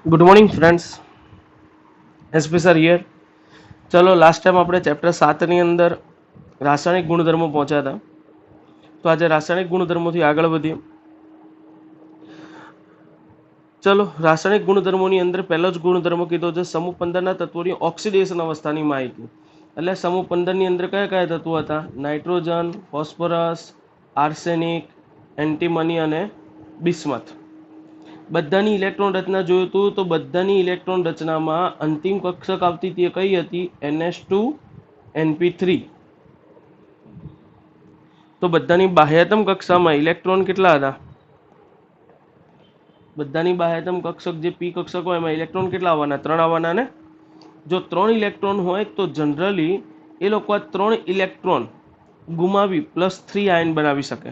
Good morning friends, SP sir here. चलो last time આપણે chapter 7 ની અંદર રાસાયણિક ગુણધર્મો પહોંચ્યા હતા, તો આજે રાસાયણિક ગુણધર્મોથી આગળ વધીએ। ચલો રાસાયણિક ગુણધર્મોની અંદર પહેલો જ ગુણધર્મ કીધો છે સમૂહ 15 ના તત્વોની ઓક્સિડેશન અવસ્થાની માહિતી। એટલે સમૂહ 15 ની અંદર કયા કયા તત્વો હતા? નાઇટ્રોજન, ફોસ્ફરસ, આર્સેનિક, એન્ટીમની અને બિસ્મથ। બધાની ઇલેક્ટ્રોન રચના જોયું હતું તો બધાની ઇલેક્ટ્રોન રચનામાં અંતિમ કક્ષક આવતી તે કઈ હતી? NH2 NP3। તો બધાની બાહ્યતમ કક્ષામાં ઇલેક્ટ્રોન કેટલા હતા? બધાની બાહ્યતમ કક્ષક જે પી કક્ષક હોય એમાં ઇલેક્ટ્રોન કેટલા આવવાના? 3 આવવાના ને। જો 3 ઇલેક્ટ્રોન હોય તો જનરલી એ લોકો આ 3 ઇલેક્ટ્રોન ગુમાવી +3 આયન બનાવી શકે।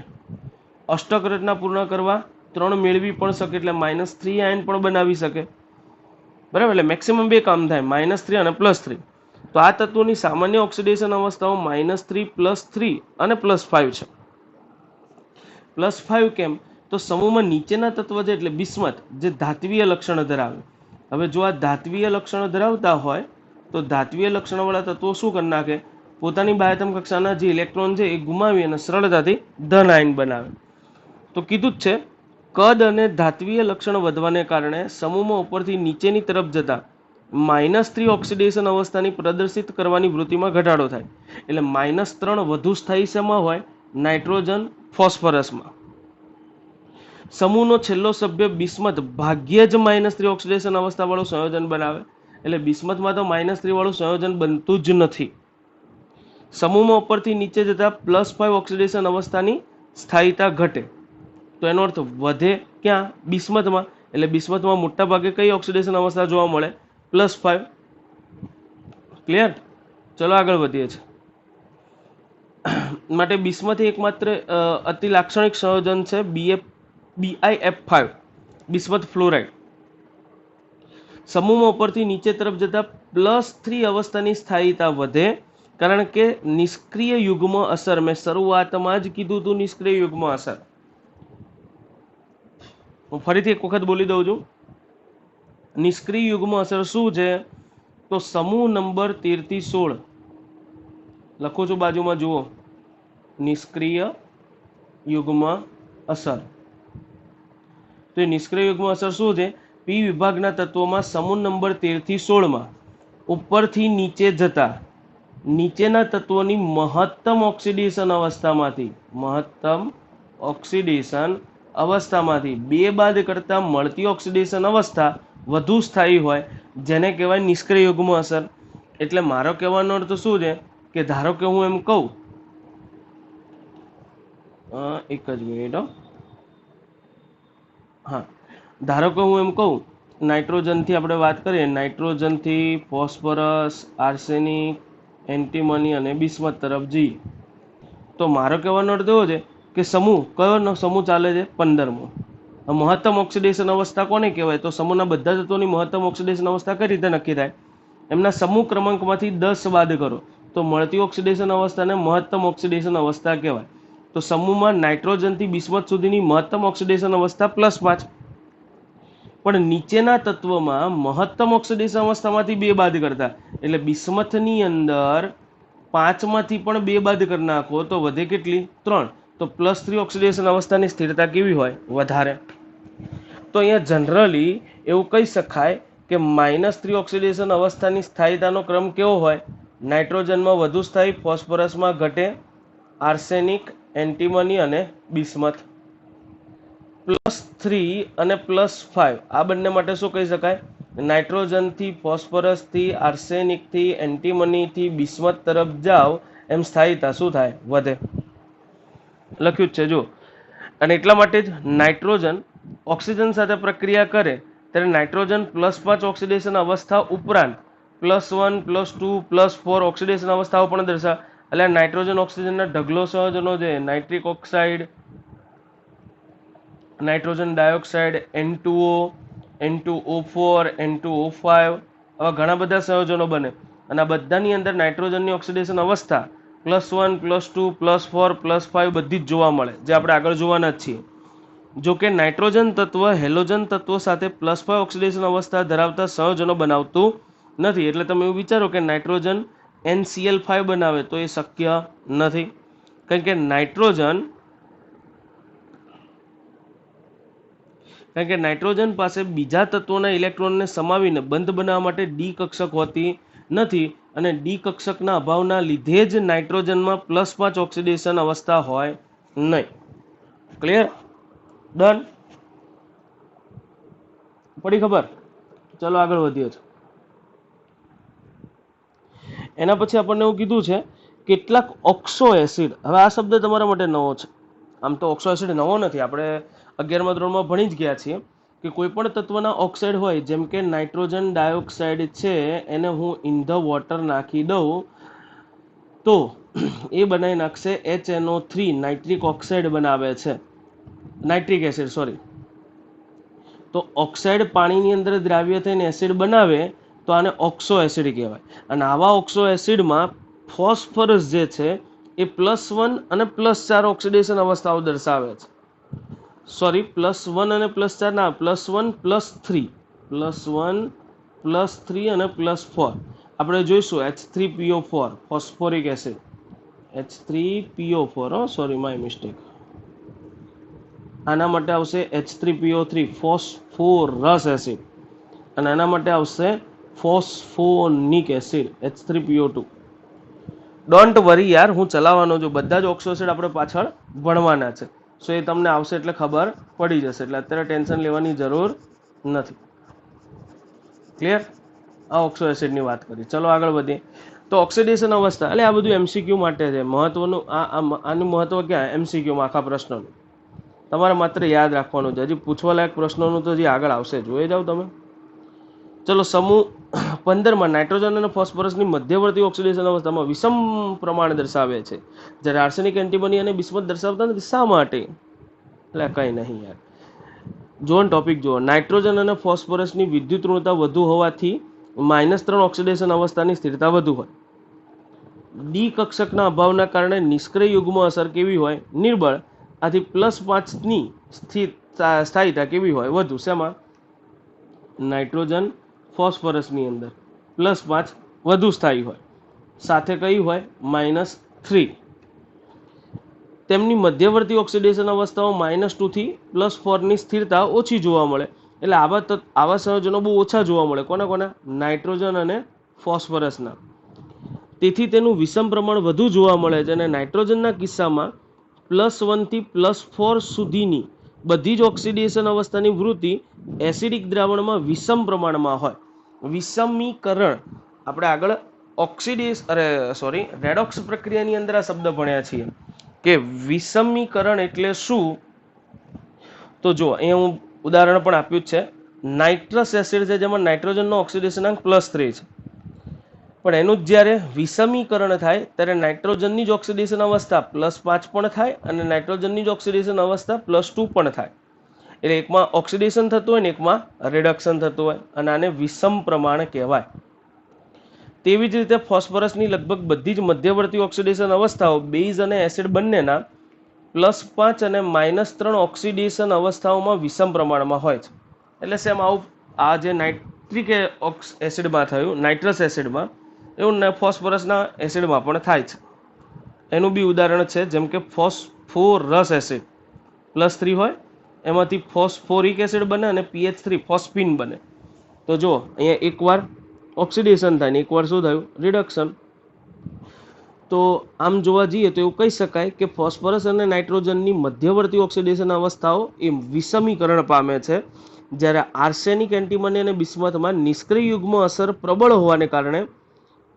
અષ્ટક રચના પૂર્ણ કરવા 3 મેળવી પણ શકે એટલે -3 આયન પણ બનાવી શકે, બરાબર। એટલે મેક્સિમમ બે કામ થાય, -3 અને +3। તો આ તત્વોની સામાન્ય ઓક્સિડેશન અવસ્થાઓ -3 +3 અને +5 છે। +5 કેમ? તો સમૂહમાં નીચેના તત્વ છે એટલે બિસ્મથ જે ધાત્વીય લક્ષણ ધરાવે। હવે જો આ ધાત્વીય લક્ષણ ધરાવતા હોય તો ધાત્વીય લક્ષણવાળા તત્વો શું કરી નાખે? પોતાની બાહ્યતમ કક્ષાના જે ઇલેક્ટ્રોન છે એ ગુમાવી અને સરળતાથી ધન આયન બનાવે। તો કીધું જ છે કદ અને ધાત્વીય લક્ષણ વધવાને કારણે સમૂહમાં ઉપરથી નીચેની તરફ જતા -3 ઓક્સિડેશન અવસ્થાની પ્રદર્શિત કરવાની વૃત્તિમાં ઘટાડો થાય। એટલે -3 વધુ સ્થાયી શેમાં હોય? નાઇટ્રોજન, ફોસ્ફરસમાં। સમૂહનો છેલ્લો સભ્ય બિસ્મથ ભાગ્યે જ -3 ઓક્સિડેશન અવસ્થા વાળું સંયોજન બનાવે। એટલે બિસ્મથમાં તો -3 વાળું સંયોજન બનતું જ નથી। સમૂહમાં ઉપરથી નીચે જતા +5 ઓક્સિડેશન અવસ્થાની સ્થાયીતા ઘટે। તો એનો અર્થ વધે ક્યાં? બિસ્મથમાં। એટલે બિસ્મથમાં મોટા ભાગે કઈ ઓક્સિડેશન અવસ્થા જોવા મળે? +5। ક્લિયર? ચલો આગળ વધીએ છીએ। માટે બિસ્મથ એકમાત્ર અતિ લાક્ષણિક સંયોજન છે BiF5 બિસ્મથ ફ્લોરાઇડ। સમૂહમાં ઉપરથી નીચે તરફ જતા +3 અવસ્થાની સ્થાયીતા વધે કારણ કે નિષ્ક્રિય યુગ્મ અસર, મેં શરૂઆતમાં જ કીધું હતું નિષ્ક્રિય યુગ્મ અસર। હું ફરીથી એક વખત બોલી દઉં છું, નિષ્ક્રિય યુગ્મ અસર શું છે? તો સમૂહ નંબર 13 થી 16 લખું છું, બાજુમાં જુઓ, નિષ્ક્રિય યુગ્મ અસર। તો એ નિષ્ક્રિય યુગ્મ અસર શું છે? પી વિભાગના તત્વોમાં સમૂહ નંબર 13 થી 16 માં ઉપરથી નીચે જતા નીચેના તત્વોની મહત્તમ ઓક્સિડેશન અવસ્થામાંથી બે બાદ કરતા મળતી ઓક્સિડેશન અવસ્થા વધુ સ્થાયી હોય, જેને કહેવાય નિષ્ક્રિય યુગ્મ અસર। એટલે મારો કહેવાનો અર્થ શું છે કે ધારો કે હું એમ કહું, એક જ મિનિટ, હા, ધારો કે હું એમ કહું નાઇટ્રોજનથી આપણે વાત કરીએ, નાઇટ્રોજનથી ફોસ્ફરસ, આર્સેનિક, એન્ટીમની અને બિસ્મથ તરફ જઈએ તો મારો કહેવાનો અર્થ એવો છે કે સમૂહ કયો સમૂહ ચાલે છે? 15મો। મહત્તમ ઓક્સિડેશન અવસ્થા કોને કહેવાય? તો સમૂહના બધા તત્વોની મહત્તમ ઓક્સિડેશન અવસ્થા કઈ રીતે નક્કી થાય? એમના સમૂહ ક્રમાંકમાંથી 10 બાદ કરો તો મળતી ઓક્સિડેશન અવસ્થાને મહત્તમ ઓક્સિડેશન અવસ્થા કહેવાય। તો સમૂહમાં નાઇટ્રોજનથી બિસ્મથ સુધીની મહત્તમ ઓક્સિડેશન અવસ્થા +5, પણ નીચેના તત્વમાં મહત્તમ ઓક્સિડેશન અવસ્થામાંથી 2 બાદ કરતા એટલે બિસ્મથની અંદર 5 માંથી પણ 2 બાદ કરી નાખો તો વધે કેટલી? 3। તો +3 ઓક્સિડેશન અવસ્થાની સ્થિરતા કેવી હોય? વધારે। તો અહીંયા જનરલી એવું કહી શકાય કે -3 ઓક્સિડેશન અવસ્થાની સ્થાયીતાનો ક્રમ કેવો હોય? નાઇટ્રોજનમાં વધુ સ્થાયી, ફોસ્ફરસમાં ઘટે, આર્સેનિક, એન્ટીમની અને બિસ્મથ। +3 અને +5 આ બંને માટે શું કહી શકાય? નાઇટ્રોજનથી, ફોસ્ફરસથી, આર્સેનિકથી, એન્ટીમનીથી બિસ્મથ તરફ જાઓ એમ સ્થાયીતા શું થાય? વધે। લખ્યું જ છે જો। અને એટલા માટે જ નાઇટ્રોજન ઓક્સિજન સાથે પ્રક્રિયા કરે ત્યારે નાઇટ્રોજન +5 ઓક્સિડેશન અવસ્થા ઉપરાંત +1, +2, +4 ઓક્સિડેશન અવસ્થાઓ પણ દર્શાવે। એટલે નાઇટ્રોજન ઓક્સિજનના ઢગલો સંયોજનો છે, nitric oxide, nitrogen dioxide, N2O, N2O4, N2O5 આવા ઘણા બધા સંયોજનો બને અને આ બધાની અંદર નાઇટ્રોજનની ઓક્સિડેશન અવસ્થા +1, +2, +4, +5 બધી જ જોવા મળે, જે આપણે આગળ જોવાના જ છીએ। જો કે નાઇટ્રોજન તત્વ હેલોજન તત્વો સાથે +5 ઓક્સિડેશન અવસ્થા ધરાવતા સંયોજનો બનાવતું નથી. એટલે તમે એવું વિચારો કે નાઇટ્રોજન NCl5 બનાવે તો એ શક્ય નથી, કારણ કે નાઇટ્રોજન પાસે બીજા તત્વોના ઇલેક્ટ્રોનને સમાવીને બંધ બનાવવા માટે ડી કક્ષક હોતી નથી, અને ડી કક્ષકના અભાવના લીધે જ નાઇટ્રોજનમાં +5 ઓક્સિડેશન અવસ્થા હોય નહીં. ક્લિયર? ડન? પડી ખબર? ચલો આગળ વધીએ છીએ. એના પછી આપણને એવું કીધું છે કેટલાક ઓક્સો એસિડ. હવે આ શબ્દ તમારા માટે નવો છે. આમ તો ઓક્સો એસિડ નવો નથી, આપણે 11મા ધોરણમાં ભણી જ ગયા છીએ કે કોઈ પણ તત્વના ઓક્સાઇડ હોય, જેમ કે નાઇટ્રોજન ડાયોક્સાઇડ છે, એને હું ઇન ધ વોટર નાખી દઉં તો એ બનાવી નાખશે HNO3, નાઇટ્રિક ઓક્સાઇડ બનાવે છે, નાઇટ્રિક એસિડ સોરી. તો ઓક્સાઇડ પાણીની અંદર દ્રાવ્ય થઈને એસિડ બનાવે તો આને ઓક્સો એસિડ કહેવાય. અને આવા ઓક્સો એસિડમાં ફોસ્ફરસ જે છે એ +1 અને +4 ઓક્સિડેશન અવસ્થાઓ દર્શાવે છે. સોરી, +1 અને +4 ના, +1 +3, +1 +3 અને +4. આપણે જોઈશું H3PO4 phosphoric acid, H3PO4, sorry my mistake. આના માટે આવશે H3PO3 ફોસ્ફોરસ એસિડ, અને આના માટે આવશે ફોસ્ફોનિક એસિડ H3PO2. ડોન્ટ વરી યાર, હું ચલાવવાનો છું. બધા જ ઓક્સો એસિડ આપણે પાછળ ભણવાના છે, સો એ તમને આવશે એટલે ખબર પડી જશે, એટલે અત્યારે ટેન્શન લેવાની જરૂર નથી. ક્લિયર? આ ઓક્સો એસિડની વાત કરી. ચલો આગળ વધીએ. તો ઓક્સિડેશન અવસ્થા, એટલે આ બધું MCQ માટે છે. મહત્વનું આનું મહત્વ ક્યાં? MCQમાં આખા પ્રશ્નોનું તમારે માત્ર યાદ રાખવાનું છે. હજી પૂછવા લાયક પ્રશ્નોનું તો હજી આગળ આવશે, જોઈ જાઓ તમે. ચલો સમૂહ 15માં નાઇટ્રોજન અને ફોસ્ફરસની મધ્યવર્તી ઓક્સિડેશન અવસ્થામાં વિષમ પ્રમાણ દર્શાવે છે, જ્યારે આર્સેનિક, એન્ટીમની અને બિસ્મથ દર્શાવતા નથી. શા માટે? એટલે કંઈ નહીં યાર, જો ટોપિક જુઓ. નાઇટ્રોજન અને ફોસ્ફરસની વિદ્યુત ઋણતા વધુ હોવાથી -3 ઓક્સિડેશન અવસ્થાની સ્થિરતા વધુ હોય. ડી કક્ષકના અભાવના કારણે નિષ્ક્રિય યુગ્મ અસર કેવી હોય? નિર્બળ. આથી +5ની સ્થાયીતા કેવી હોય? વધુ. શેમાં? નાઇટ્રોજન ફોસ્ફરસની અંદર +5 વધુ સ્થાયી હોય, સાથે કઈ હોય? -3. તેમની મધ્યવર્તી ઓક્સિડેશન અવસ્થાઓ -2 થી +4ની સ્થિરતા ઓછી જોવા મળે. એટલે આવા સંયોજનો બહુ ઓછા જોવા મળે. કોના? નાઇટ્રોજન અને ફોસ્ફરસના. તેથી તેનું વિષમ પ્રમાણ વધુ જોવા મળે છે, અને નાઇટ્રોજનના કિસ્સામાં +1 થી +4 સુધીની બધી જ ઓક્સિડેશન અવસ્થાની વૃત્તિ એસિડિક દ્રાવણમાં વિષમ પ્રમાણમાં હોય. વિષમીકરણ આપણે આગળ રેડોક્સ પ્રક્રિયાની અંદર આ શબ્દ ભણ્યા છીએ કે વિષમીકરણ એટલે શું. તો જો અહીંયા હું ઉદાહરણ પણ આપ્યું જ છે. નાઇટ્રસ એસિડ છે, જેમાં નાઇટ્રોજનનો ઓક્સિડેશનાંક +3 છે, પણ એનું જ્યારે વિષમીકરણ થાય ત્યારે નાઇટ્રોજનની જ ઓક્સિડેશન અવસ્થા +5 પણ થાય, અને નાઇટ્રોજનની જ ઓક્સિડેશન અવસ્થા +2 પણ થાય. એટલે એકમાં ઓક્સિડેશન થતું હોય ને એકમાં રિડક્શન થતું હોય, અને આને વિષમ પ્રમાણ કહેવાય. તેવી જ રીતે ફોસ્ફરસની લગભગ બધી જ મધ્યવર્તી ઓક્સિડેશન અવસ્થાઓ બેઝ અને એસિડ બંનેના +5 અને -3 ઓક્સિડેશન અવસ્થાઓમાં વિષમ પ્રમાણમાં હોય છે. એટલે સેમ આવું આ જે નાઇટ્રિક એસિડમાં થયું, નાઇટ્રસ એસિડમાં, એવું ફોસ્ફરસના એસિડમાં પણ થાય છે. એનું બી ઉદાહરણ છે, જેમ કે ફોસ્ફોરસ એસિડ +3 હોય, એમાંથી ફોસ્ફોરિક એસિડ બને અને PH3 ફોસ્ફીન બને. તો જો અહીંયા એકવાર ઓક્સિડેશન થાય ને એકવાર શું થયું? રિડક્શન. તો આમ જોવા જઈએ તો એવું કહી શકાય કે ફોસ્ફરસ અને નાઇટ્રોજનની મધ્યવર્તી ઓક્સિડેશન અવસ્થાઓ એ વિષમીકરણ પામે છે, જ્યારે આર્સેનિક, એન્ટીમની અને બિસ્મથમાં નિષ્ક્રિય યુગ્મ અસર પ્રબળ હોવાને કારણે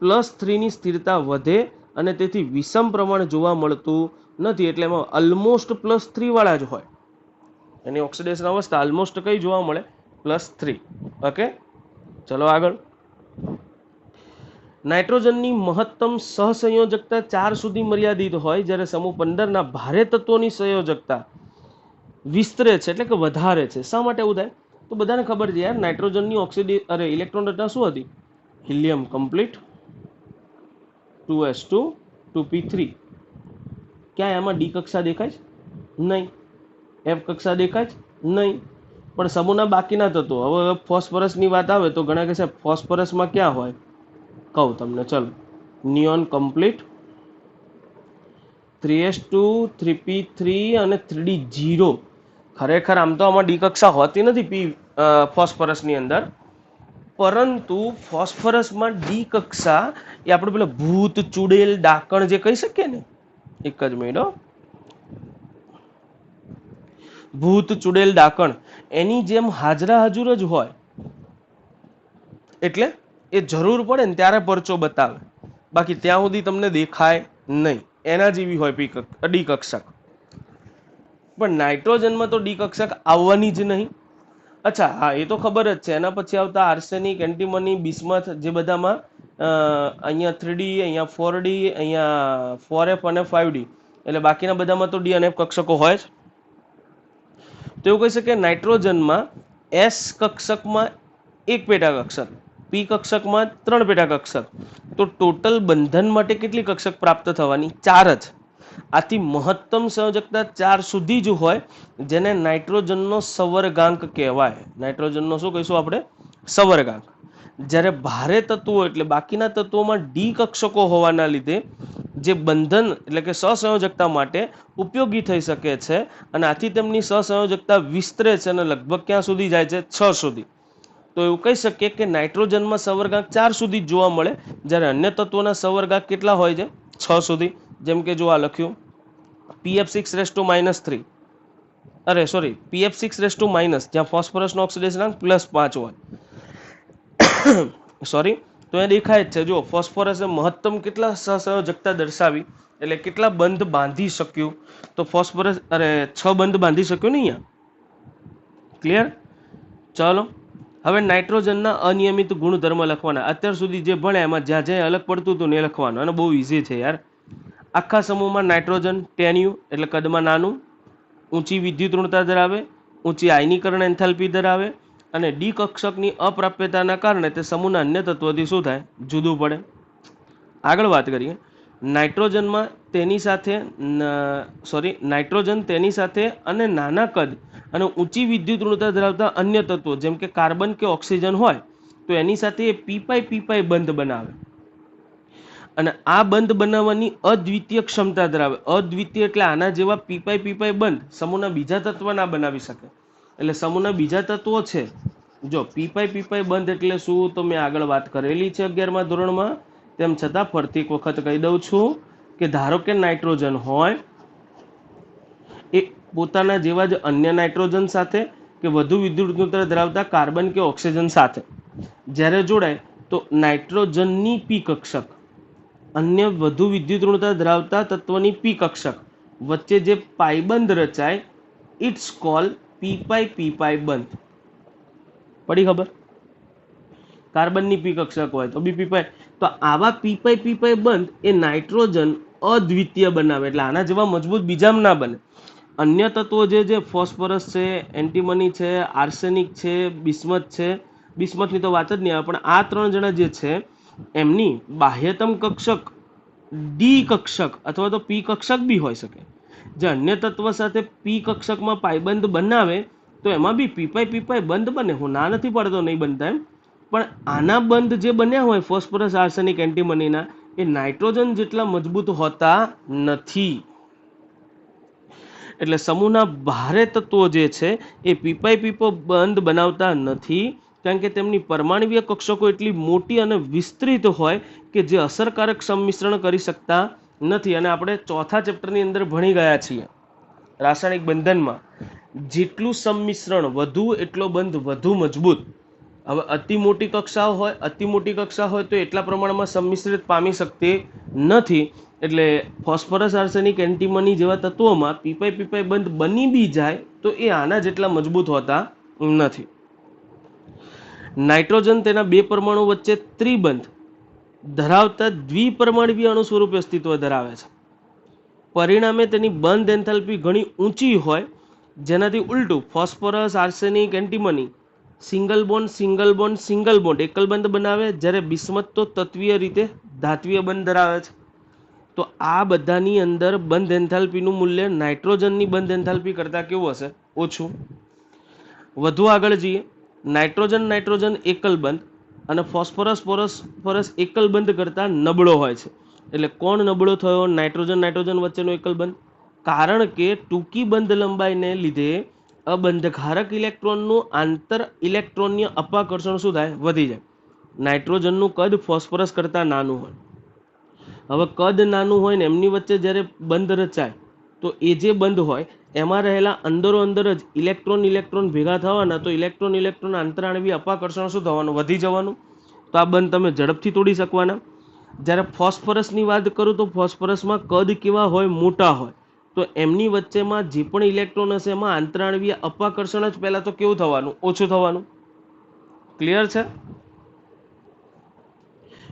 +3ની સ્થિરતા વધે, અને તેથી વિષમ પ્રમાણ જોવા મળતું નથી. એટલે એમાં ઓલમોસ્ટ +3 વાળા જ હોય. એની ઓક્સિડેશન અવસ્થા ઓલમોસ્ટ કઈ જોવા મળે? +3. ઓકે, ચલો આગળ. નાઇટ્રોજનની મહત્તમ સહસંયોજકતા 4 સુધી મર્યાદિત હોય, જ્યારે સમૂહ 15ના ભારે તત્વોની સંયોજકતા વિસ્તરે છે, એટલે કે વધારે છે. શા માટે એવું થાય? તો બધાને ખબર છે યાર, નાઇટ્રોજનની ઇલેક્ટ્રોન રચના શું હતી? Helium complete, 2s2 2p3. ક્યાં એમાં ડી કક્ષા દેખાય છે? નહીં. એફ કક્ષા દેખાય છે? નહીં. પણ સમૂહના બાકીના તત્વો, હવે ફોસ્ફરસની વાત આવે તો ઘણા કહેશે ફોસ્ફરસમાં ક્યાં હોય, કહું તમને, ચલો. નિયોન કમ્પ્લીટ, 3s2 3p3 અને 3d0. ખરેખર આમ તો આમાં ડી કક્ષા હોતી નથી પી ફોસ્ફરસની અંદર, પરંતુ ફોસ્ફરસમાં ડી કક્ષા એ આપણે પેલા ભૂત ચુડેલ ડાકણ જે કહી શકીએ ને, એક જ મિનિટ, ભૂત ચુડેલ ડાકણ એની જેમ હાજરા હજુર જ હોય, એટલે એ જરૂર પડે ને ત્યારે પરચો બતાવે, બાકી ત્યાં સુધી તમને દેખાય નહીં. એના જેવી હોય ડી કક્ષક. પણ નાઇટ્રોજનમાં તો ડી કક્ષક આવવાની જ નહીં. અચ્છા હા, એ તો ખબર જ છે. એના પછી આવતા આર્સેનિક, એન્ટીમની, બિસ્મથ, જે બધામાં અહીંયા 3D, અહીંયા 4D, અહીંયા 4F અને 5D, એટલે બાકીના બધામાં તો ડી અને એફ કક્ષકો હોય જ. તો એવું કહી શકે નાઇટ્રોજનમાં એસ કક્ષકમાં એક પેટા કક્ષક, પી કક્ષકમાં 3 પેટા કક્ષક, તો ટોટલ બંધન માટે કેટલી કક્ષક પ્રાપ્ત થવાની? 4 જ. આથી મહત્તમ સંયોજકતા 4 સુધી જ હોય, જેને નાઇટ્રોજનનો સંવર્ગાંક કહેવાય. નાઇટ્રોજનનો શું કહીશું આપણે? સંવર્ગાંક. જ્યારે ભારે તત્વો એટલે બાકીના તત્વોમાં ડી કક્ષકો હોવાના લીધે જે બંધન એટલે કે સહસંયોજકતા માટે ઉપયોગી થઈ શકે છે, અને આથી તેમની સહસંયોજકતા વિસ્તરે છે અને લગભગ ક્યાં સુધી જાય છે? 6 સુધી. તો એવું કહી શકીએ કે નાઇટ્રોજનમાં સંવર્ગાંક 4 સુધી જોવા મળે, જ્યારે અન્ય તત્વોના સંવર્ગાંક કેટલા હોય છે? 6 સુધી. જેમ કે જો આ લખ્યું pF6 અરે સોરી pF6 જ્યાં ફોસ્ફરસનો ઓક્સિડેશનાંક +5 હોય, સોરી, તો એ દેખાય જ છે. જો ફોસ્ફરસે મહત્તમ કેટલા સહસંયોજકતા દર્શાવી, એટલે કેટલા બંધ બાંધી શક્યું, તો ફોસ્ફરસ 6 બંધ બાંધી શક્યું ને અહીંયા. ક્લિયર? ચાલો હવે નાઇટ્રોજનના અનિયમિત ગુણધર્મ લખવાના. અત્યાર સુધી જે ભણ્યા એમાં જ્યાં જ્યાં અલગ પડતું હતું ને એ લખવાનું, અને બહુ ઈઝી છે યાર. આખા સમૂહમાં નાઇટ્રોજન 10U એટલે કદમાં નાનું, ઊંચી વિદ્યુત ઋણતા ધરાવે, ઊંચી આયનીકરણ એન્થાલ્પી ધરાવે, અને ડી કક્ષકની અપ્રાપ્યતાના કારણે તે સમૂહના અન્ય તત્વોથી શું થાય? જુદું પડે. આગળ વાત કરીએ. નાઇટ્રોજનમાં નાઇટ્રોજન તેની સાથે અને નાના કદ અને ઊંચી વિદ્યુત ઋણતા ધરાવતા અન્ય તત્વો જેમ કે કાર્બન કે ઓક્સિજન હોય તો એની સાથે પીપાઈ બંધ બનાવે, અને આ બંધ બનાવવાની અદ્વિતીય ક્ષમતા ધરાવે. અદ્વિતીય એટલે આના જેવા પીપાઈ બંધ સમૂહના બીજા તત્વ ના બનાવી શકે. એટલે સમૂહના બીજા તત્વો છે, જો પીપાઈ બંધ એટલે શું, તો મેં આગળ વાત કરેલી છે 11મા ધોરણમાં. તેમ છતાં ફરીથી એક વખત કહી દઉં છું કે ધારો કે નાઇટ્રોજન હોય એ પોતાના જેવા જ અન્ય નાઇટ્રોજન સાથે કે વધુ વિદ્યુત ઋણતા ધરાવતા કાર્બન કે ઓક્સિજન સાથે જ્યારે જોડાય તો નાઇટ્રોજનની પી કક્ષક અન્ય વધુ વિદ્યુત ઋણતા ધરાવતા તત્વની પી કક્ષક વચ્ચે જે પાઈબંધ રચાય, ઇટ્સ કોલ પીપાઈ બંધ. પડી ખબર? કાર્બનની પી કક્ષક હોય તો બી પીપાઈ, તો આવા પીપાઈ બંધ એ નાઇટ્રોજન અદ્વિતીય બનાવે, એટલે આના જેવા મજબૂત બીજામાં ના બને. અન્ય તત્વો જે ફોસ્ફરસ છે, એન્ટીમની છે, આર્સેનિક છે, બિસ્મથ છે, બિસ્મથની તો વાત જ નહીં આવે, પણ આ 3 જણા જે છે એમની બાહ્યતમ કક્ષક ડી કક્ષક અથવા તો પી કક્ષક બી હોઈ શકે. જે અન્ય તત્વ સાથે પી કક્ષકમાં પાઈબંધ બનાવે તો એમાં બી પીપાઈ બંધ બને. હું ના નથી પાડતો નહીં બનતા એમ, પણ આના બંધ જે બન્યા હોય ફોસ્ફરસ, આર્સેનિક, એન્ટીમનીના, એ નાઇટ્રોજન જેટલા મજબૂત હોતા નથી. એટલે સમૂહના ભારે તત્વો જે છે એ પીપાઈ બંધ બનાવતા નથી, કારણ કે તેમની પરમાણવીય કક્ષકો એટલી મોટી અને વિસ્તૃત હોય કે જે અસરકારક સંમિશ્રણ કરી શકતા નથી. અને આપણે 4થા ચેપ્ટરની અંદર ભણી ગયા છીએ રાસાયણિક બંધનમાં, જેટલું સંમિશ્રણ વધુ એટલો બંધ વધુ મજબૂત. હવે અતિ મોટી કક્ષા હોય તો એટલા પ્રમાણમાં સંમિશ્રિત પામી શકતી નથી. એટલે ફોસ્ફરસ, આર્સેનિક, એન્ટીમની જેવા તત્વોમાં પીપાઈ બંધ બની બી જાય તો એ આના જેટલા મજબૂત હોતા નથી. નાઇટ્રોજન તેના 2 પરમાણુ વચ્ચે ત્રિબંધ ધરાવતા દ્વિપરમાણવીય અણુ સ્વરૂપે અસ્તિત્વ ધરાવે છે. પરિણામે તેની બંધ એન્થાલ્પી ઘણી ઊંચી હોય, જેનાથી ઉલટું phosphorus, arsenic, antimony single bond એકલ બંધ બનાવે, જ્યારે બિસ્મથ તો તત્વીય રીતે ધાત્વીય બંધ ધરાવે છે. તો આ બધાની અંદર બંધ એન્થાલ્પીનું મૂલ્ય નાઇટ્રોજનની બંધ એન્થાલ્પી કરતાં કેવું હશે? ઓછું. વધુ આગળ જઈએ, નાઇટ્રોજન એકલ બંધ અને ફોસ્ફરસ એકલ બંધ કરતાં નબળો હોય છે. એટલે કોણ નબળો થયો? નાઇટ્રોજન વચ્ચેનો એકલ બંધ. કારણ કે ટૂંકી બંધ લંબાઈને લીધે અબંધકારક ઇલેક્ટ્રોનનું આંતર ઇલેક્ટ્રોનીય અપાકર્ષણ શું થાય? વધી જાય. નાઇટ્રોજનનું કદ ફોસ્ફરસ કરતાં નાનું હોય. હવે કદ નાનું હોય ને એમની વચ્ચે જ્યારે બંધ રચાય તો એ જે બંધ હોય એમાં રહેલા અંદરો અંદર જ ઇલેક્ટ્રોન ભેગા થવાના, તો ઇલેક્ટ્રોન આંતરાણવીય અપાકર્ષણ શું થવાનું? વધી જવાનું. તો આ બંધ તમે ઝડપથી તોડી શકવાના. જ્યારે ફોસ્ફરસની વાત કરું તો ફોસ્ફરસમાં કદ કેવા હોય? મોટા હોય. તો એમની વચ્ચેમાં જે પણ ઇલેક્ટ્રોન હશે એમાં આંતરાણવીય અપાકર્ષણ જ પહેલા તો કેવું થવાનું? ઓછું થવાનું. ક્લિયર છે?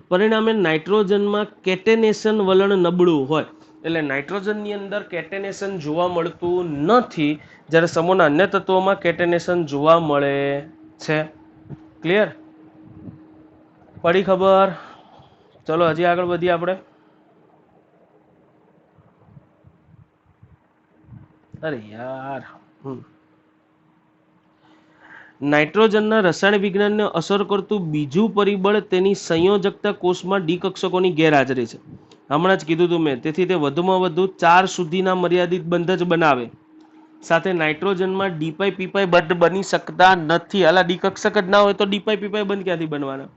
પરિણામે નાઇટ્રોજનમાં કેટેનેશન વલણ નબળું હોય. એટલે નાઇટ્રોજનની અંદર કેટેનેશન જોવા મળતું નથી, જ્યારે સમૂહના અન્ય તત્વોમાં કેટેનેશન જોવા મળે છે. ક્લિયર? પડી ખબર? ચલો હજી આગળ વધીએ આપણે. અરે યાર, નાઇટ્રોજનના રસાયણ વિજ્ઞાનને અસર કરતું બીજું પરિબળ તેની સંયોજકતા કોષમાં ડી કક્ષકોની ગેરહાજરી છે. હમણાં જ કીધું હતું મેં. તેથી તે વધુમાં વધુ 4 સુધીના મર્યાદિત બંધ જ બનાવે. સાથે નાઇટ્રોજનમાં ડીપાઈ પીપાઈ બંધ બની શકતા નથી. હાલા ડી કક્ષક જ ના હોય તો ડીપાઈ પીપાઈ બંધ ક્યાંથી બનવાના?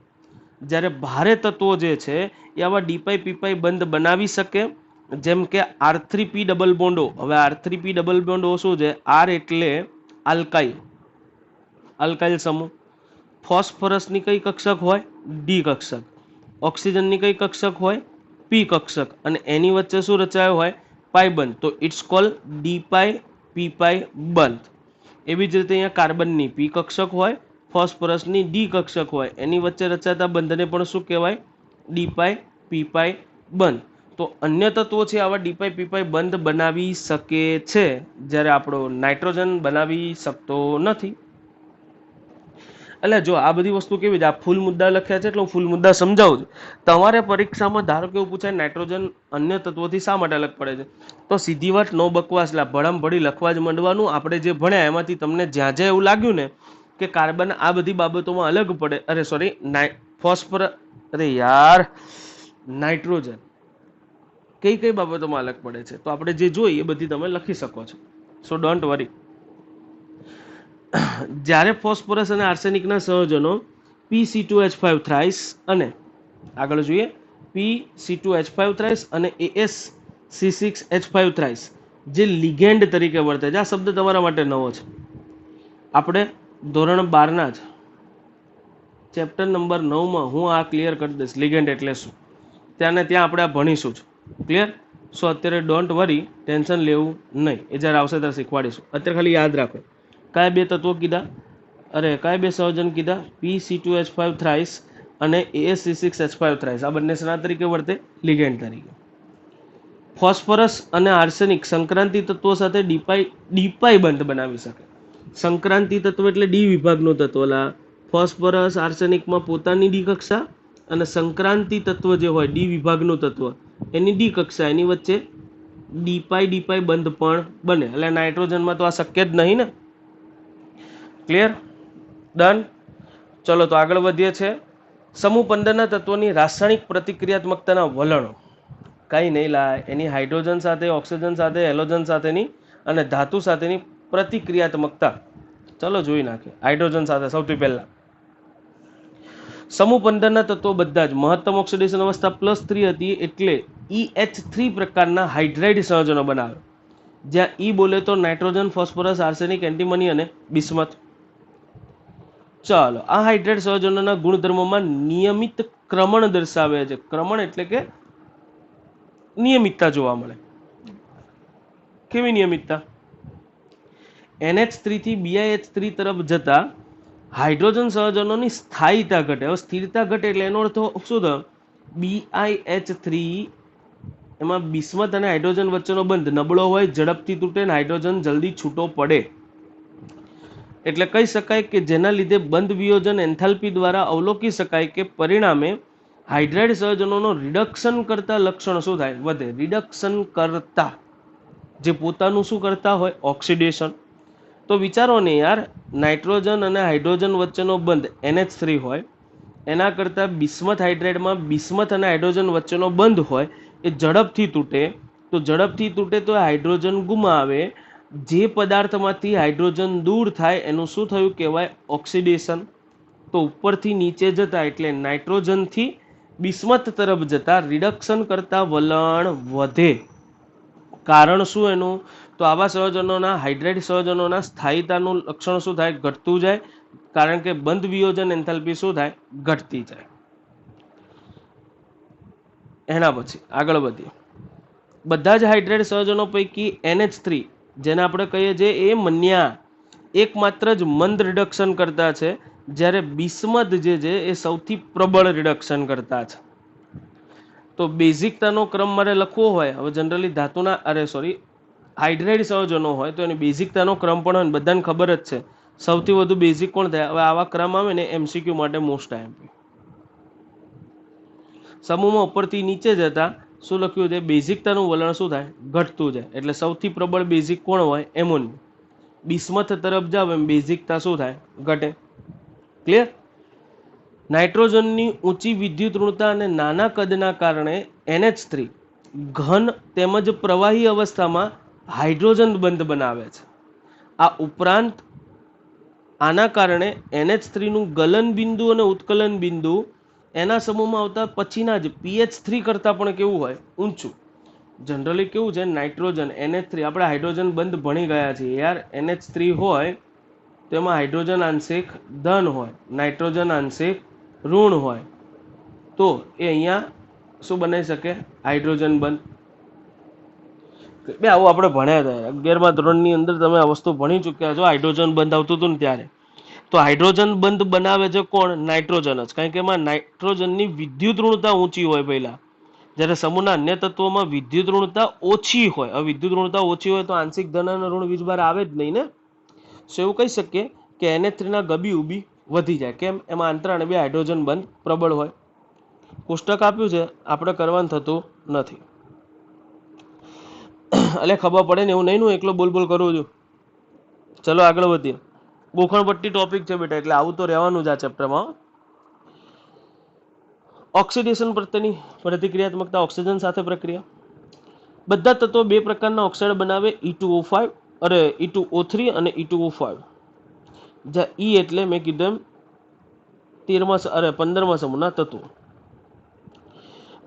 જ્યારે ભારે તત્વો જે છે એ આવા ડીપાઈ પીપાઈ બંધ બનાવી શકે, જેમ કે R3P ડબલ બોન્ડો. હવે R3P ડબલ બોન્ડો શું છે? R એટલે અલ્કાઇલ સમૂહ. ફોસ્ફરસની કઈ કક્ષક હોય? ડી કક્ષક. ઓક્સિજનની કઈ કક્ષક હોય? પી કક્ષક. અને એની વચ્ચે શું રચાયો હોય? પાઈ બંધ. તો ઇટ્સ કોલ ડીપાઈ પીપાઈ બંધ. એવી જ રીતે અહીંયા કાર્બનની પી કક્ષક હોય, ફોસ્ફરસની ડી કક્ષક હોય, એની વચ્ચે રચાતા બંધને પણ શું કહેવાય? ડીપાઈ પીપાઈ બંધ. તો અન્ય તત્વો છે આવા ડીપાઈ પીપાઈ બંધ બનાવી શકે છે, જ્યારે આપણો નાઇટ્રોજન બનાવી શકતો નથી. એટલે જો આ બધી વસ્તુ કેવી છે, આ ફૂલ મુદ્દા લખ્યા છે એટલે હું ફૂલ મુદ્દા સમજાવું છું. તમારે પરીક્ષામાં ધારો કે એવું પૂછાય નાઇટ્રોજન અન્ય તત્વોથી શા માટે અલગ પડે છે, તો સીધી વાત, નો બકવાસ, ભડમ ભડી લખવા જ માંડવાનું. આપણે જે ભણ્યા એમાંથી તમને જ્યાં જ્યાં એવું લાગ્યું ને કે કાર્બન આ બધી બાબતોમાં અલગ પડે, નાઇટ્રોજન કઈ કઈ બાબતોમાં અલગ પડે છે, તો આપણે જે જોઈએ એ બધી તમે લખી શકો છો. સો ડોન્ટ વરી. જ્યારે ફોસ્ફરસ અને આર્સેનિકના સંયોજનો Pc2H5 થ્રાઇસ અને આગળ જોઈએ Pc2H5 થ્રાઇસ અને AsC6H5 થ્રાઇસ જે લિગેન્ડ તરીકે વર્તે છે. આ શબ્દ તમારા માટે નવો છે. આપણે ધોરણ 12ના જ ચેપ્ટર નંબર 9માં હું આ ક્લિયર કરી દઈશ, લિગેન્ડ એટલે શું. ત્યાં આપણે આ ભણીશું જ. ક્લિયર? સો અત્યારે ડોન્ટ વરી, ટેન્શન લેવું નહીં. એ જ્યારે આવશે ત્યારે શીખવાડીશું. અત્યારે ખાલી યાદ રાખો કયા બે તત્વો કીધા, કયા બે સંયોજન કીધા? Pc2H5 થ્રાઇસ અને AsC6H5 થ્રાઇસ. આ બંને શેના તરીકે વર્તે? લિગેન્ડ તરીકે. ફોસ્ફરસ અને આર્સેનિક સંક્રાંતિ તત્વો સાથે ડીપાઈ બંધ બનાવી શકે. સંક્રાંતિ તત્વ એટલે ડી વિભાગનું તત્વ. ફોસ્ફરસ આર્સેનિકમાં પોતાની ડી કક્ષા અને સંક્રાંતિ તત્વ જે હોય ડી વિભાગનું તત્વ એની ડી કક્ષા, એની વચ્ચે ડીપાઈ બંધ પણ બને. એટલે નાઇટ્રોજનમાં તો આ શક્ય જ નહીં ને. ક્લિયર? ડન? ચલો તો આગળ વધીએ છે. સમૂહ 15ના તત્વોની રાસાયણિક પ્રતિક્રિયાત્મકતાના વલણો. કઈ નહીં એની હાઇડ્રોજન સાથે, ઓક્સિજન સાથે, હેલોજન સાથેની અને ધાતુ સાથેની પ્રતિક્રિયાત્મકતા. ચલો જોઈ નાખીએ. હાઇડ્રોજન સાથે સૌથી પહેલા સમૂહ 15ના તત્વો બધા જ મહત્તમ ઓક્સિડેશન અવસ્થા +3 હતી, એટલે EH3 પ્રકારના હાઇડ્રાઇડ સંયોજનો બનાવે. જ્યાં E બોલે તો નાઇટ્રોજન, ફોસ્ફરસ, આર્સેનિક, એન્ટીમની અને બિસ્મથ. ચાલો, આ હાઇડ્રાઇડ સંયોજનોના ગુણધર્મોમાં નિયમિત ક્રમણ દર્શાવે છે. ક્રમણ એટલે કે નિયમિતતા જોવા મળે. કેવી નિયમિતતા? NH3 થી BiH3 તરફ જતા હાઇડ્રોજન સંયોજનોની સ્થાયીતા ઘટે. હવે સ્થિરતા ઘટે એટલે એનો અર્થ શું થયો? BiH3 એમાં બિસ્મથ અને હાઇડ્રોજન વચ્ચેનો બંધ નબળો હોય, ઝડપથી તૂટે ને હાઇડ્રોજન જલ્દી છૂટો પડે. એટલે કહી શકાય કે જેના લીધે બંધ વિયોજન એન્થાલ્પી દ્વારા અવલોકી શકાય કે પરિણામે હાઇડ્રાઇડ સંયોજનોનો રિડક્શન કરતા લક્ષણ શું થાય? વધે. રિડક્શન કરતા જે પોતાનું શું કરતા હોય? ઓક્સિડેશન. તો વિચારો ને યાર, નાઇટ્રોજન અને હાઇડ્રોજન વચ્ચેનો બંધ NH3 હોય, એના કરતાં બિસ્મથ હાઇડ્રાઇડમાં બિસ્મથ અને હાઇડ્રોજન વચ્ચેનો બંધ હોય એ ઝડપથી તૂટે. તો ઝડપથી તૂટે તો હાઇડ્રોજન ગુમાવે. જે પદાર્થમાંથી હાઇડ્રોજન દૂર થાય એનું શું થયું કહેવાય? ઓક્સિડેશન. તો ઉપરથી નીચે જતા એટલે નાઇટ્રોજનથી બિસ્મથ તરફ જતા રિડક્શન કરતા વલણ વધે. કારણ શું એનું? તો આવા સંયોજનોના હાઇડ્રાઇડ સંયોજનોના સ્થાયીતાનું લક્ષણ શું થાય? ઘટતું જાય. કારણ કે બંધ વિયોજન એન્થાલ્પી શું થાય? ઘટતી જાય. એના પછી આગળ વધીએ. બધા જ હાઇડ્રાઇડ સંયોજનો પૈકી NH3 જેને આપણે કહીએ છીએ એ મન્યા એકમાત્ર જ મંદ રિડક્શન કરતા છે, જ્યારે બિસ્મથ જે છે એ સૌથી પ્રબળ રિડક્શન કરતા છે. તો બેઝિકતાનો ક્રમ મારે લખવો હોય, હવે જનરલી હાઇડ્રાઇડ સંયોજનો હોય તો એની બેઝિકતાનો ક્રમ પણ હોય, બધાને ખબર જ છે સૌથી વધુ બેઝિક કોણ થાય. હવે આવા ક્રમ આવે ને MCQ માટે મોસ્ટ આઈએમપી. સમૂહમાં ઉપરથી નીચે જતા શું લખ્યું છે? બેઝિકતાનું વલણ શું થાય? ઘટતું જાય. એટલે સૌથી પ્રબળ બેઝિક કોણ હોય? એમોનિયમ. બિસ્મથ તરફ જાવ એમ બેઝિકતા શું થાય? ઘટે. ક્લિયર? નાઇટ્રોજનની ઊંચી વિદ્યુત ઋણતા અને નાના કદના કારણે NH3 ઘન તેમજ પ્રવાહી અવસ્થામાં હાઇડ્રોજન બંધ બનાવે છે. આ ઉપરાંત આના કારણે NH3 નું ગલન બિંદુ અને ઉત્કલન બિંદુ એના સમૂહમાં આવતા પછીના જ pH3 કરતાં પણ કેવું હોય? ઊંચું. જનરલી કેવું છે? નાઇટ્રોજન NH3 આપણે હાઇડ્રોજન બંધ ભણી ગયા છીએ યાર. NH3 હોય તો એમાં હાઇડ્રોજન આંશિક ધન હોય, નાઇટ્રોજન આંશિક ઋણ હોય. તો એ અહીંયા શું બનાવી શકે? હાઇડ્રોજન બંધ. બે આવું આપણે ભણ્યા હતા 11મા ધોરણની અંદર, તમે આ વસ્તુ ભણી ચૂક્યા છો. હાઇડ્રોજન બંધ આવતું હતું ને ત્યારે. તો હાઇડ્રોજન બંધ બનાવે છે કોણ? નાઇટ્રોજન જ. કારણ કે એમાં નાઇટ્રોજનની વિદ્યુત ઋણતા ઊંચી હોય પહેલા, જ્યારે સમૂહના અન્ય તત્વોમાં વિદ્યુત ઋણતા ઓછી હોય. હવે વિદ્યુત ઋણતા ઓછી હોય તો આંશિક ધન અને ઋણ વીજભાર આવે જ નહીં ને. સો એવું કહી શકીએ કે NH3 ના ગબી ઉબી વધી જાય. કેમ? એમાં અંતરાણે બે હાઇડ્રોજન બંધ પ્રબળ હોય. કોષ્ટક આપ્યું છે, આપણે કરવાનું થતું નથી. એટલે ખબર પડે ને એવું નહીં, હું એકલો બોલ કરું છું. ચલો આગળ વધીએ. ગોખણપટ્ટી ટોપિક છે બેટા, એટલે આવું તો રહેવાનું જ આ ચેપ્ટરમાં. ઓક્સિડેશન પ્રત્યેની પ્રતિક્રિયાત્મકતા, ઓક્સિજન સાથે પ્રક્રિયા. બધા તત્વો બે પ્રકારના ઓક્સાઇડ બનાવે, E2O3 અને E2O5. જ્યાં E એટલે મેં કીધું એમ 15મા સમૂહના તત્વો.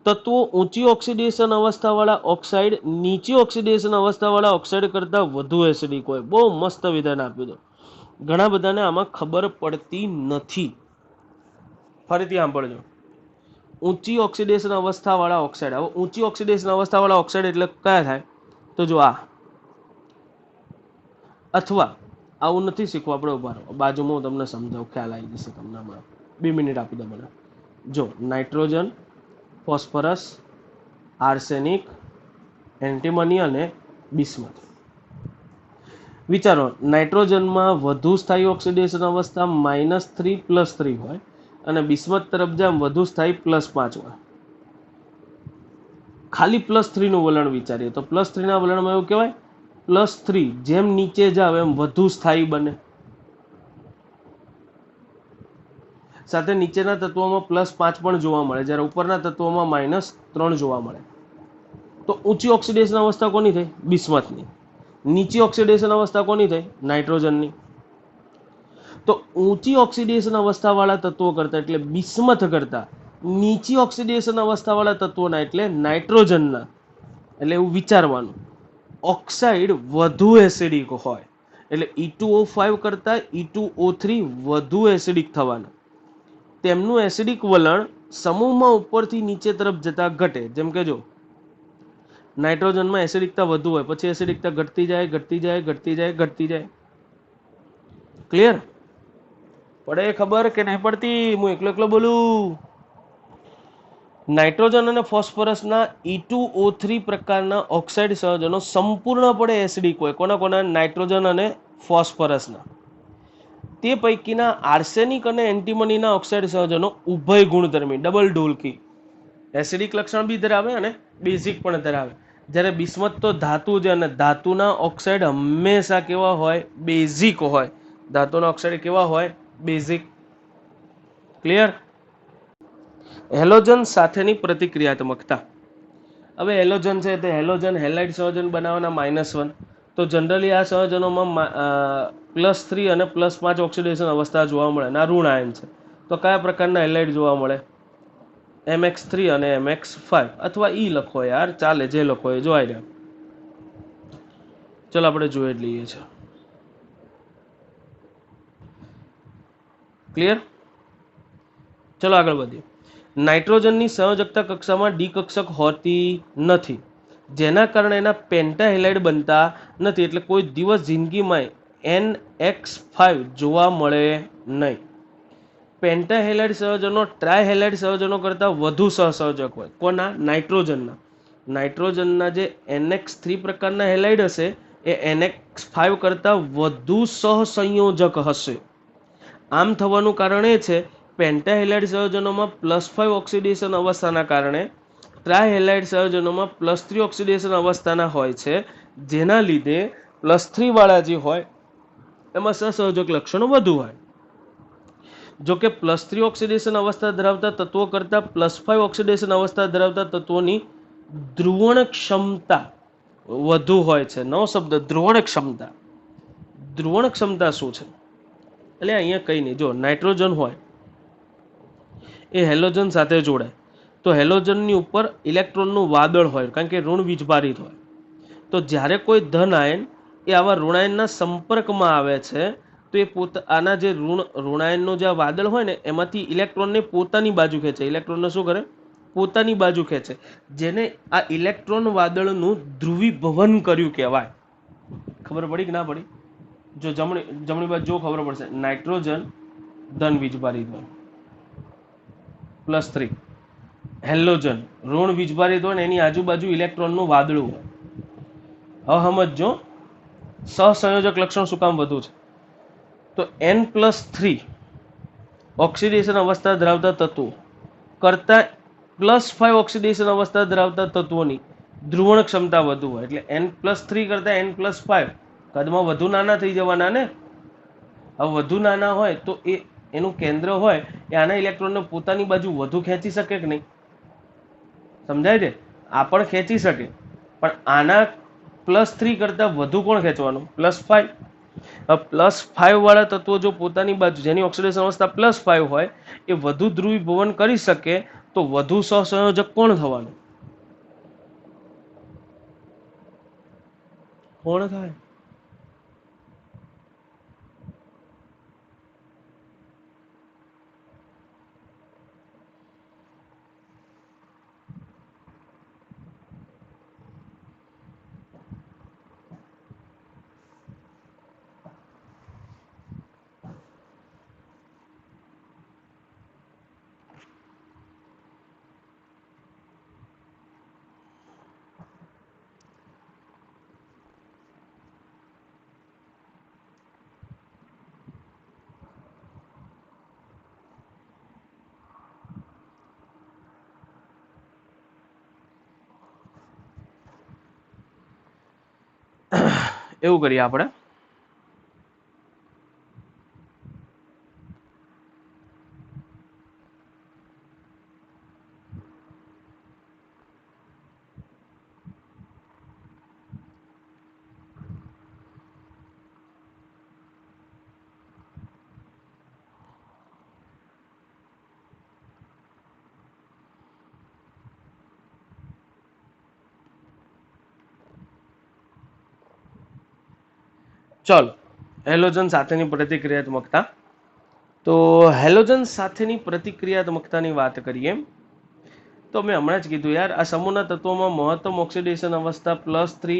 તત્વો ઊંચી ઓક્સિડેશન અવસ્થાવાળા ઓક્સાઇડ નીચી ઓક્સિડેશન અવસ્થાવાળા ઓક્સાઇડ કરતાં વધુ એસિડિક હોય. બહુ મસ્ત વિધાન આપ્યું છે. ઘણા બધાને આમાં ખબર પડતી નથી. ફરીથી સાંભળજો. ઊંચી ઓક્સિડેશન અવસ્થાવાળા ઓક્સાઇડ. હવે ઊંચી ઓક્સિડેશન અવસ્થાવાળા ઓક્સાઇડ એટલે કયા થાય? તો જો આ, અથવા આવું નથી શીખવું આપણે. ઉભા રહો, બાજુમાં હું તમને સમજાવું, ખ્યાલ આવી જશે તમને હમણાં. 2 મિનિટ આપી દો મને. જો નાઇટ્રોજન, ફોસ્ફરસ, આર્સેનિક, એન્ટીમની અને બિસ્મથ. વિચારો, નાઇટ્રોજનમાં વધુ સ્થાયી ઓક્સિડેશન અવસ્થા -3 +3 હોય અને બિસ્મથ તરફ જામ વધુ સ્થાયી +5 હોય. ખાલી +3 નું વલણ વિચારીએ તો +3 ના વલણમાં એવું કહેવાય +3 જેમ નીચે જાવ એમ વધુ સ્થાયી બને. સાથે નીચેના તત્વોમાં +5 પણ જોવા મળે, જ્યારે ઉપરના તત્વોમાં -3 જોવા મળે. તો ઊંચી ઓક્સિડેશન અવસ્થા કોની થઈ? બિસ્મથની. નીચી ઓક્સિડેશન અવસ્થા કોની થઈ? નાઇટ્રોજનની. તો ઊંચી ઓક્સિડેશન અવસ્થાવાળા તત્વો કરતા, એટલે બિસ્મથ કરતા નીચી ઓક્સિડેશન અવસ્થાવાળા તત્વોના, એટલે નાઇટ્રોજનના, એટલે એવું વિચારવાનું, ઓક્સાઇડ વધુ એસિડિક હોય. એટલે E2O5 કરતા E2O3 વધુ એસિડિક થવાના. તેમનું એસિડિક વલણ સમૂહમાં ઉપરથી નીચે તરફ જતા ઘટે. જેમ કે જો નાઇટ્રોજનમાં એસિડિકતા વધુ હોય, પછી એસિડિકતા ઘટતી જાય, ઘટતી જાય, ઘટતી જાય, ઘટતી જાય. ક્લિયર? પડે ખબર કે નહીં પડતી? હું એકલો બોલું. નાઇટ્રોજન અને ફોસ્ફરસના E2O3 પ્રકારના ઓક્સાઇડ સંયોજનો સંપૂર્ણપણે એસિડિક હોય. કોના? નાઇટ્રોજન અને ફોસ્ફરસના. તે પૈકીના આર્સેનિક અને એન્ટીમનીના ઓક્સાઇડ સંયોજનો ઉભય ગુણધર્મી, ડબલ ઢોલકી, એસિડિક લક્ષણ બી ધરાવે અને બેઝિક પણ ધરાવે. જ્યારે બિસ્મથ તો ધાતુ છે અને ધાતુના ઓક્સાઇડ હંમેશા કેવા હોય? બેઝિક હોય. ધાતુના ઓક્સાઇડ કેવા હોય? બેઝિક. ક્લિયર? હેલોજન સાથેની પ્રતિક્રિયાત્મકતા. હવે હેલોજન છે તે હેલોજન હેલાઇડ સંયોજન બનાવવાના -1. તો જનરલી આ સંયોજનોમાં +3 અને +5 ઓક્સિડેશન અવસ્થા જોવા મળે. ના ઋણ આયન છે. તો કયા પ્રકારના હેલાઇડ જોવા મળે? MX3 અને MX5 અથવા ઈ લખો યાર, ચાલે, જે લખો એ જોવાઈ રહ્યા. ચલો આપણે જોઈ લઈએ છીએ. ક્લિયર? ચલો આગળ વધીએ. નાઇટ્રોજનની સંયોજકતા કક્ષામાં ડી કક્ષક હોતી નથી, જેના કારણે એના પેન્ટાહેલાઇડ બનતા નથી. એટલે કોઈ દિવસ જિંદગીમાં NX5 જોવા મળે નહીં. પેન્ટાહેલાઇડ સંયોજનો ટ્રાયહેલાઇડ સંયોજનો કરતાં વધુ સહસંયોજક હોય. કોના? નાઇટ્રોજનના. નાઇટ્રોજનના જે NX3 પ્રકારના હેલાઇડ હશે એ NX5 કરતાં વધુ સહસંયોજક હશે. આમ થવાનું કારણ એ છે પેન્ટાહેલાઇડ સંયોજનોમાં +5 ઓક્સિડેશન અવસ્થાના કારણે ટ્રાયહેલાઇડ સંયોજનોમાં +3 ઓક્સિડેશન અવસ્થાના હોય છે, જેના લીધે +3 વાળા જે હોય એમાં સહસંયોજક લક્ષણો વધુ હોય. જો કે +3 ઓક્સિડેશન અવસ્થા ધરાવતા તત્વો કરતાં +5 ઓક્સિડેશન અવસ્થા ધરાવતા તત્વોની ધ્રુવણ ક્ષમતા વધુ હોય છે. નવો શબ્દ, ધ્રુવણ ક્ષમતા. ધ્રુવણ ક્ષમતા શું છે? એટલે અહીંયા કંઈ નહીં. જો નાઇટ્રોજન હોય એ હેલોજન સાથે જોડાય તો હેલોજનની ઉપર ઇલેક્ટ્રોનનું વાદળ હોય, કારણ કે ઋણ વીજભારિત હોય. તો જ્યારે કોઈ ધન આયન એ આવા ઋણાયનના સંપર્કમાં આવે છે તો એ આના જે ઋણાયનનો જે વાદળ હોય ને એમાંથી ઇલેક્ટ્રોનને પોતાની બાજુ ખેંચે. ઇલેક્ટ્રોનને શું કરે? પોતાની બાજુ ખેંચે. જેને આ ઇલેક્ટ્રોન વાદળનું ધ્રુવીભવન કર્યું કહેવાય. ખબર પડી કે ના પડી? જો જમણી બાજુ જો ખબર પડશે. નાઇટ્રોજન ધન વીજભારિત હોય +3, હેલોજન ઋણ વીજભારિત હોય ને એની આજુબાજુ ઇલેક્ટ્રોનનું વાદળું હોય. હવે સમજો સહસંયોજક લક્ષણ શું કામ વધુ છે? તો N+3 ઓક્સિડેશન અવસ્થા ધરાવતા તત્વો કરતાં +5 ઓક્સિડેશન અવસ્થા ધરાવતા તત્વોની ધ્રુવણ ક્ષમતા વધુ હોય. એટલે N+3 કરતાં N+5 કદમાં વધુ નાના થઈ જવાના ને. હવે વધુ નાના હોય તો એનું કેન્દ્ર હોય એ આના ઇલેક્ટ્રોનને પોતાની બાજુ વધુ ખેંચી શકે કે નહીં? સમજાય છે? આ પણ ખેંચી શકે, પણ આના +3 કરતાં વધુ કોણ ખેંચવાનું? +5. +5 વાળા તત્વો જો પોતાની બાજુ જેની ઓક્સિડેશન અવસ્થા +5 હોય એ વધુ ધ્રુવીભવન કરી શકે તો વધુ સહસંયોજક કોણ થવાનું? કોણ થાય? એવું કરીએ આપણે. ચલો, હેલોજન સાથેની પ્રતિક્રિયાત્મકતા. તો હેલોજન સાથેની પ્રતિક્રિયાત્મકતાની વાત કરીએ તો મેં હમણાં જ કીધું યાર, આ સમૂહના તત્વોમાં મહત્તમ ઓક્સિડેશન અવસ્થા +3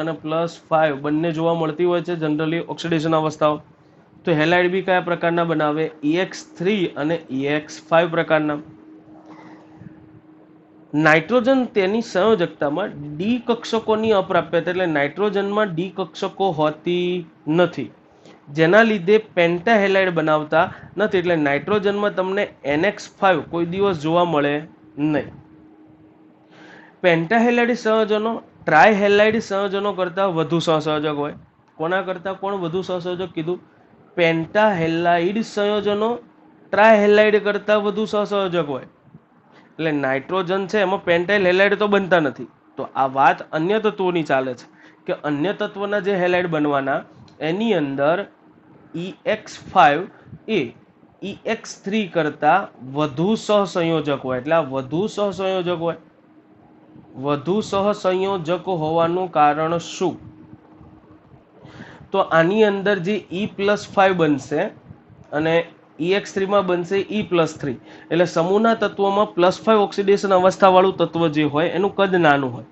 અને +5 બંને જોવા મળતી હોય છે જનરલી ઓક્સિડેશન અવસ્થાઓ. તો હેલાઇડ બી કયા પ્રકારના બનાવે? EX3 અને EX5 પ્રકારના. નાઇટ્રોજન તેની સંયોજકતામાં ડી કક્ષકોની અપ્રાપ્યતા, એટલે નાઇટ્રોજનમાં ડી કક્ષકો હોતી નથી, જેના લીધે પેન્ટાહેલાઇડ બનાવતા નથી. એટલે નાઇટ્રોજનમાં તમને NX5 કોઈ દિવસ જોવા મળે નહીં. પેન્ટાહેલાઇડ સંયોજનો ટ્રાયહેલાઇડ સંયોજનો કરતાં વધુ સહસંયોજક હોય. કોના કરતાં કોણ વધુ સહસંયોજક કીધું? પેન્ટાહેલાઇડ સંયોજનો ટ્રાયહેલાઇડ કરતાં વધુ સહસંયોજક હોય. એટલે નાઇટ્રોજન છે એમાં પેન્ટાઇલ હેલાઇડ તો બનતા નથી. તો આ વાત અન્ય તત્વોની ચાલે છે કે અન્ય તત્વના જે હેલાઇડ બનવાના એની અંદર EX5 એ EX3 કરતાં વધુ સહસંયોજક હોય. એટલે આ વધુ સહસંયોજક હોય. વધુ સહસંયોજક હોવાનું કારણ શું? તો આની અંદર જે E+5 બનશે અને EX3 માં બનશે E+3. એટલે સમૂહના તત્વોમાં +5 ઓક્સિડેશન અવસ્થાવાળું તત્વ જે હોય એનું કદ નાનું હોય.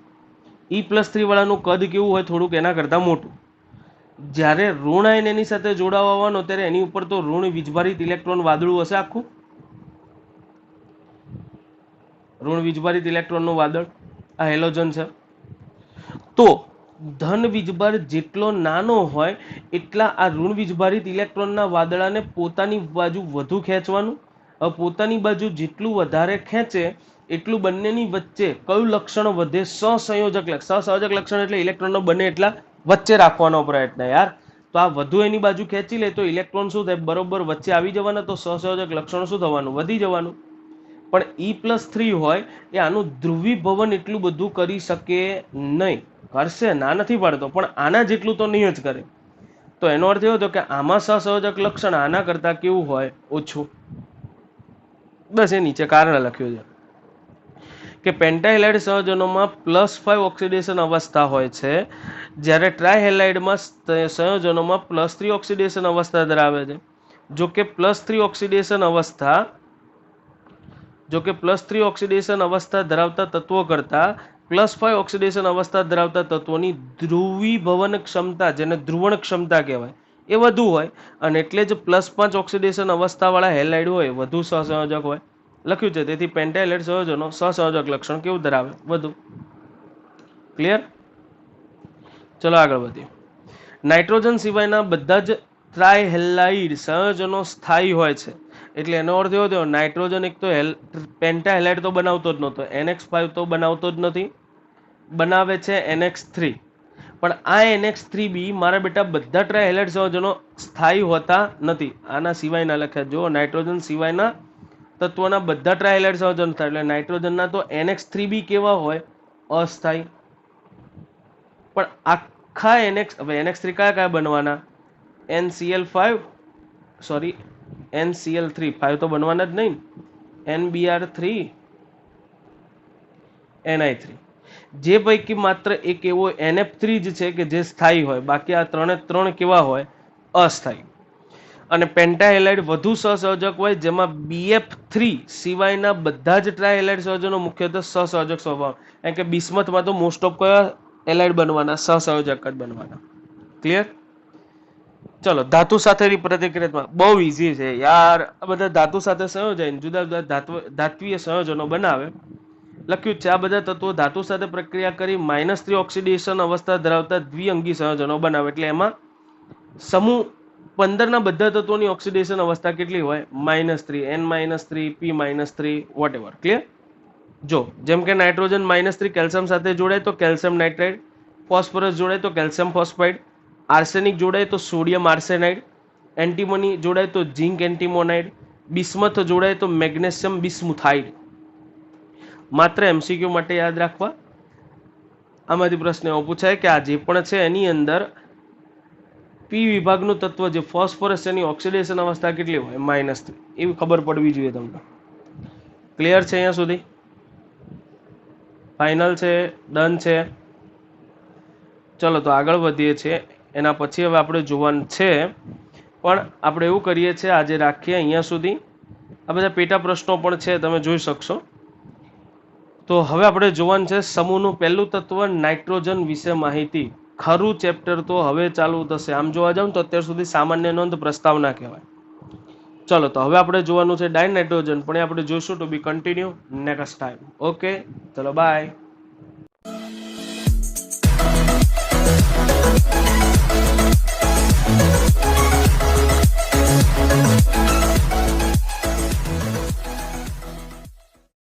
E+3 વાળાનું કદ કેવું હોય? થોડુંક એના કરતાં મોટું. જ્યારે ઋણ આયન એની સાથે જોડાવાનો ત્યારે એની ઉપર તો ઋણ વીજભારિત ઇલેક્ટ્રોન વાદળું હશે આખું. ઋણ વીજભારિત ઇલેક્ટ્રોનનું વાદળ આ હેલોજન છે. તો ધન વીજભાર જેટલો નાનો હોય એટલા આ ઋણ વીજભારિત ઇલેક્ટ્રોનના વાદળાને પોતાની બાજુ વધુ ખેંચવાનું. પોતાની બાજુ જેટલું વધારે ખેંચે એટલું બંનેની વચ્ચે કયું લક્ષણ વધે? સહસંયોજક લક્ષણ. સહસંયોજક લક્ષણ એટલે ઇલેક્ટ્રોનનો બંને એટલા વચ્ચે રાખવાનો પ્રયત્ન યાર. તો આ વધુ એની બાજુ ખેંચી લે તો ઇલેક્ટ્રોન શું થાય? બરોબર વચ્ચે આવી જવાના. તો સહસંયોજક લક્ષણ શું થવાનું? વધી જવાનું. પણ E+3 હોય એ આનું ધ્રુવીભવન એટલું બધું કરી શકે નહીં. કરશે, ના નથી પાડતો, પણ આના જેટલું તો નહીં જ કરે. તો એનો અર્થ એવો થયો કે આમાં સહસંયોજક લક્ષણ આના કરતાં કેવું હોય? ઓછું. બસ એ નીચે કારણ લખ્યું છે કે પેન્ટાહેલાઇડ સંયોજનોમાં +5 ઓક્સિડેશન અવસ્થા હોય છે, જ્યારે ટ્રાયહેલાઇડમાં સંયોજનોમાં +3 ઓક્સિડેશન અવસ્થા ધરાવે છે. જો કે +3 ઓક્સિડેશન અવસ્થા ધરાવતા તત્વો કરતાં +5 ઓક્સિડેશન અવસ્થા ધરાવતા તત્વોની ધ્રુવીભવન ક્ષમતા, જેને ધ્રુવણ ક્ષમતા કહેવાય, એ વધુ હોય અને એટલે જ +5 ઓક્સિડેશન અવસ્થાવાળા હેલાઇડ હોય વધુ સહસંયોજક હોય. લખ્યું છે. તેથી પેન્ટાહેલાઇડ સંયોજનો સહસંયોજક લક્ષણ કેવું ધરાવે? વધુ. ક્લિયર? ચલો આગળ વધીએ. નાઇટ્રોજન સિવાયના બધા જ ટ્રાયહેલાઇડ સંયોજનો સ્થાયી હોય છે. એટલે એનો અર્થ એવો થયો નાઇટ્રોજન એક તો પેન્ટાહેલાઇડ તો બનાવતો જ નહોતો, NX5 તો બનાવતો જ નથી, બનાવે છે NX3. પણ આ NX3 બી મારા બેટા બધા ટ્રાયહેલાઇડ સંયોજનો સ્થાયી હોતા નથી. આના સિવાયના લખ્યા જો નાઇટ્રોજન સિવાયના તત્વોના બધા ટ્રાયહેલાઇડ સંયોજન થાય. એટલે નાઇટ્રોજનના તો NX3 બી કેવા હોય? અસ્થાયી. પણ આખા હવે NX3 કયા બનવાના? NCl5 સોરી NCl3 5 તો બનવાના જ નહીં. NBr3 Ni3 જે પૈકી માત્ર એક એવો NF3 જ છે કે જે સ્થાયી હોય. બાકી આ ત્રણ કેવા હોય? અસ્થાયી. અને પેન્ટાહેલાઇડ વધુ સહસંયોજક હોય, જેમાં BF3 સિવાયના બધા જ ટ્રાયહેલાઇડ સંયોજનો મુખ્યત્વે સહસંયોજક સ્વભાવ. કારણ કે બિસ્મથમાં તો મોસ્ટ ઓફ કયા હેલાઇડ બનવાના? સહસંયોજક જ બનવાના. ક્લિયર? ચલો ધાતુ સાથેની પ્રતિક્રિયામાં બહુ ઈઝી છે યાર. આ બધા ધાતુ સાથે સંયોજાઈને જુદા જુદા ધાત્વીય સંયોજનો બનાવે. લખ્યું છે આ બધા તત્વો ધાતુ સાથે પ્રક્રિયા કરી -3 ઓક્સિડેશન અવસ્થા ધરાવતા દ્વિઅંગી સંયોજનો બનાવે. એટલે એમાં સમૂહ 15 ના બધા તત્વોની ઓક્સિડેશન અવસ્થા કેટલી હોય? -3, N-3, P-3 વોટેવર. ક્લિયર? જો જેમ કે નાઇટ્રોજન -3 કેલ્શિયમ સાથે જોડાય તો કેલ્શિયમ નાઇટ્રાઇડ, ફોસ્ફરસ જોડાય તો કેલ્શિયમ ફોસ્ફાઇડ, આર્સેનિક જોડાય તો સોડિયમ આર્સેનાઇડ, એન્ટીમોની જોડાય તો ઝિંક એન્ટીમોનાઇડ, બિસ્મથ જોડાય તો મેગ્નેશિયમ બિસ્મુથાઇડ. માત્ર MCQ માટે યાદ રાખવા. આમાંથી પ્રશ્ન એવો પૂછાય કે આ જે પણ છે એની અંદર P વિભાગનું તત્વ જે ફોસ્ફરસ એની ઓક્સિડેશન અવસ્થા કેટલી હોય? -3. એવી ખબર પડવી જોઈએ તમને. ક્લિયર છે અહીંયા સુધી? ફાઇનલ છે? ડન છે? ચલો તો આગળ વધીએ છીએ. એના પછી હવે આપણે જોવાનું છે, પણ આપણે એવું કરીએ છીએ આજે રાખીએ અહીંયા સુધી. આ બધા પેટા પ્રશ્નો પણ છે, તમે જોઈ શકશો. તો હવે આપણે જોવાનું છે સમૂહનું પહેલું તત્વ નાઇટ્રોજન વિશે માહિતી. ખરું ચેપ્ટર તો હવે ચાલુ થશે. આમ જોવા જાવ તો અત્યાર સુધી સામાન્ય નોંધ પ્રસ્તાવના કહેવાય. ચલો તો હવે આપણે જોવાનું છે ડાયનાઇટ્રોજન, પણ આપણે જોઈશું ટુ બી કન્ટિન્યુ નેક્સ્ટ ટાઈમ. ઓકે ચલો બાય.